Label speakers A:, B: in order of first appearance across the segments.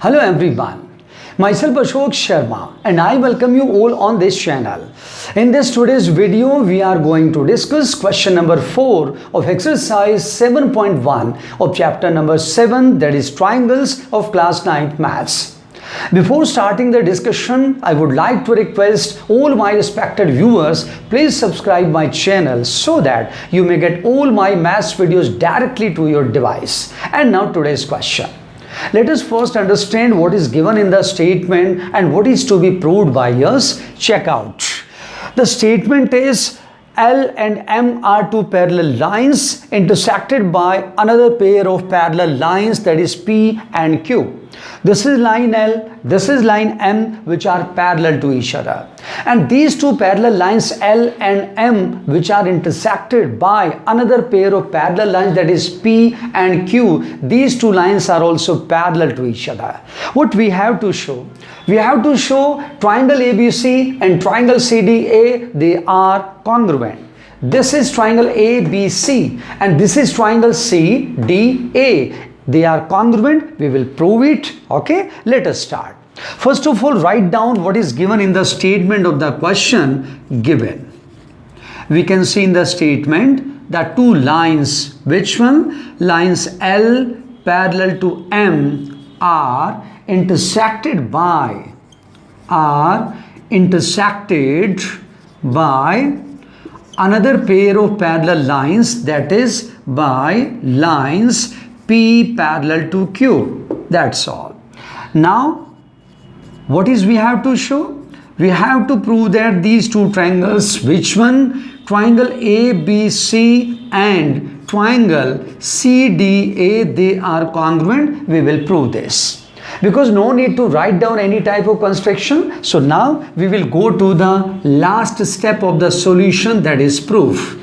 A: Hello everyone, myself Ashok Sharma and I welcome you all on this channel. In this today's video, we are going to discuss question number 4 of exercise 7.1 of chapter number 7, that is triangles of class 9th maths. Before starting the discussion, I would like to request all my respected viewers, please subscribe my channel so that you may get all my maths videos directly to your device. And now today's question. Let us first understand what is given in the statement and what is to be proved by us. Check out. The statement is L and M are two parallel lines intersected by another pair of parallel lines, that is P and Q. This is line L, this is line M, which are parallel to each other. And these two parallel lines L and M, which are intersected by another pair of parallel lines, that is P and Q, these two lines are also parallel to each other. What we have to show? We have to show triangle ABC and triangle CDA, they are congruent. This is triangle ABC and this is triangle CDA. They are congruent. We will prove it. Okay, let us start. First of all, write down what is given in the statement of the question given. We can see in the statement that two lines, which one? Lines L parallel to M are intersected by another pair of parallel lines, that is by lines P parallel to Q. That's all. Now, what is we have to show? We have to prove that these two triangles, which one? Triangle ABC and triangle CDA, they are congruent. We will prove this. Because no need to write down any type of construction. So now we will go to the last step of the solution, that is proof.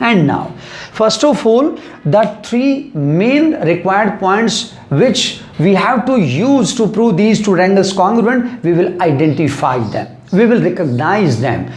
A: And now, first of all, the three main required points which we have to use to prove these two triangles congruent, we will identify them. We will recognize them.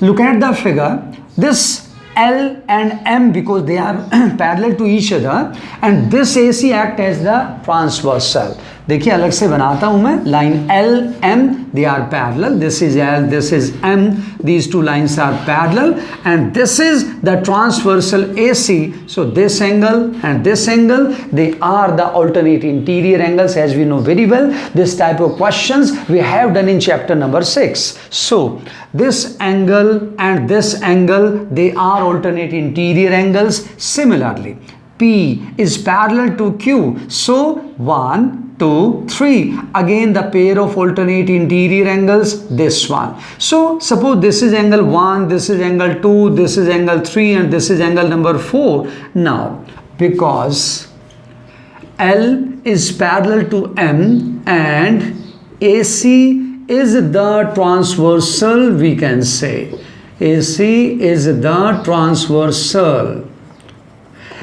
A: Look at the figure. This L and M, because they are parallel to each other, and this AC act as the transversal. देखिए अलग से बनाता हूँ मैं. Line L, M, they are parallel. This is L, this is M. These two lines are parallel, and this is the transversal AC. So this angle and this angle, they are the alternate interior angles, as we know very well. This type of questions we have done in chapter number 6. So this angle and this angle, they are alternate interior angles. Similarly, P is parallel to Q. So 1, 2, 3. Again the pair of alternate interior angles, this one. So suppose this is angle 1, this is angle 2, this is angle 3, and this is angle number 4. Now, because L is parallel to M and AC is the transversal, we can say. AC is the transversal.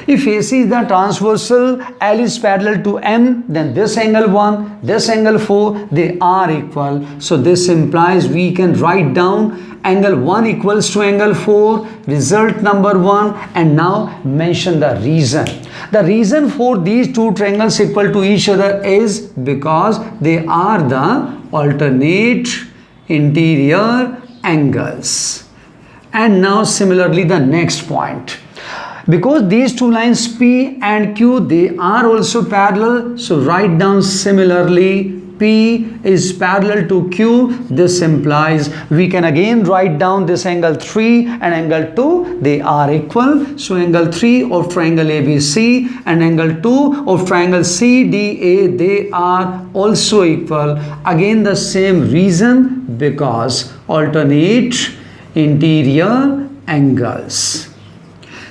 A: If AC is the transversal, L is parallel to M, then this angle 1, this angle 4, they are equal. So this implies we can write down angle 1 equals to angle 4, result number 1, and now mention the reason. The reason for these two triangles equal to each other is because they are the alternate interior angles. And now similarly the next point. Because these two lines P and Q, they are also parallel. So write down similarly P is parallel to Q. This implies we can again write down this angle 3 and angle 2. They are equal. So angle 3 of triangle ABC and angle 2 of triangle CDA, they are also equal. Again the same reason, because alternate interior angles.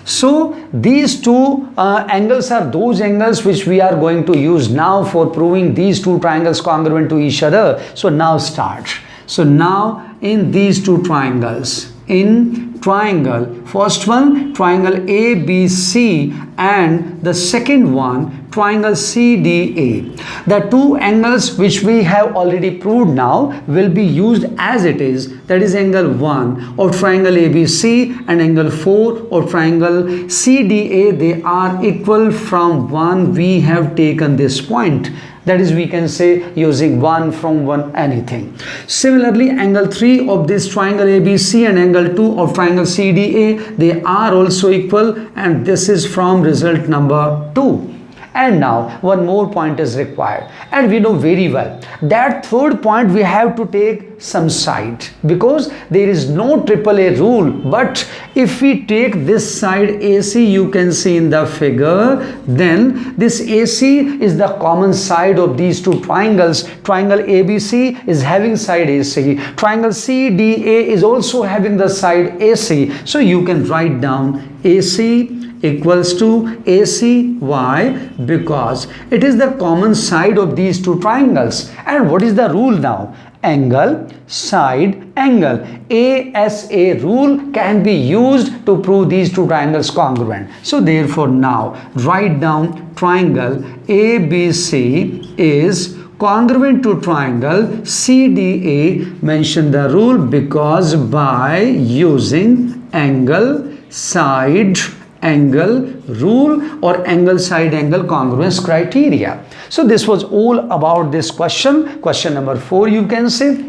A: So these two angles are those angles which we are going to use now for proving these two triangles congruent to each other. So now start. So now in these two triangles, in triangle, first one triangle ABC and the second one triangle CDA. The two angles which we have already proved now will be used as it is, that is angle 1 of triangle ABC and angle 4 of triangle CDA. They are equal from 1. We have taken this point, that is we can say using 1 from 1 anything. Similarly, angle 3 of this triangle ABC and angle 2 of triangle CDA, they are also equal, and this is from result number 2. And now one more point is required, and we know very well that third point we have to take some side, because there is no AAA rule. But if we take this side AC, you can see in the figure, then this AC is the common side of these two triangles. Triangle ABC is having side AC, triangle CDA is also having the side AC. So you can write down AC equals to AC. Why? Because it is the common side of these two triangles. And what is the rule now? Angle, side, angle. ASA rule can be used to prove these two triangles congruent. So therefore now write down triangle ABC is congruent to triangle CDA. Mention the rule, because by using angle, side, angle rule or angle side angle congruence criteria. So this was all about this question. Question number 4, you can say.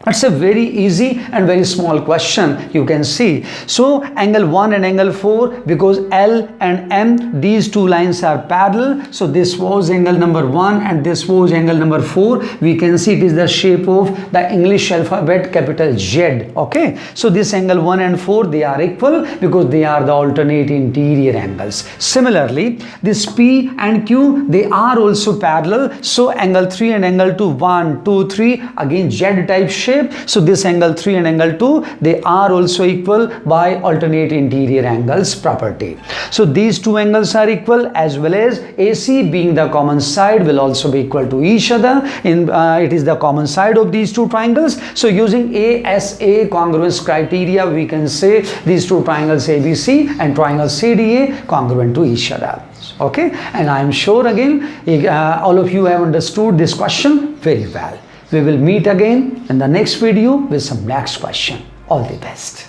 A: It's a very easy and very small question, you can see. So angle 1 and angle 4, because L and M, these two lines are parallel. So this was angle number 1 and this was angle number 4. We can see it is the shape of the English alphabet capital Z. Okay. So this angle 1 and 4, they are equal because they are the alternate interior angles. Similarly, this P and Q, they are also parallel. So angle 3 and angle 2, 1, 2, 3, again Z type shape. So this angle 3 and angle 2, they are also equal by alternate interior angles property. So these two angles are equal, as well as AC being the common side will also be equal to each other. It is the common side of these two triangles. So using ASA congruence criteria, we can say these two triangles ABC and triangle CDA congruent to each other. Okay, and I am sure again all of you have understood this question very well. We will meet again in the next video with some next question. All the best.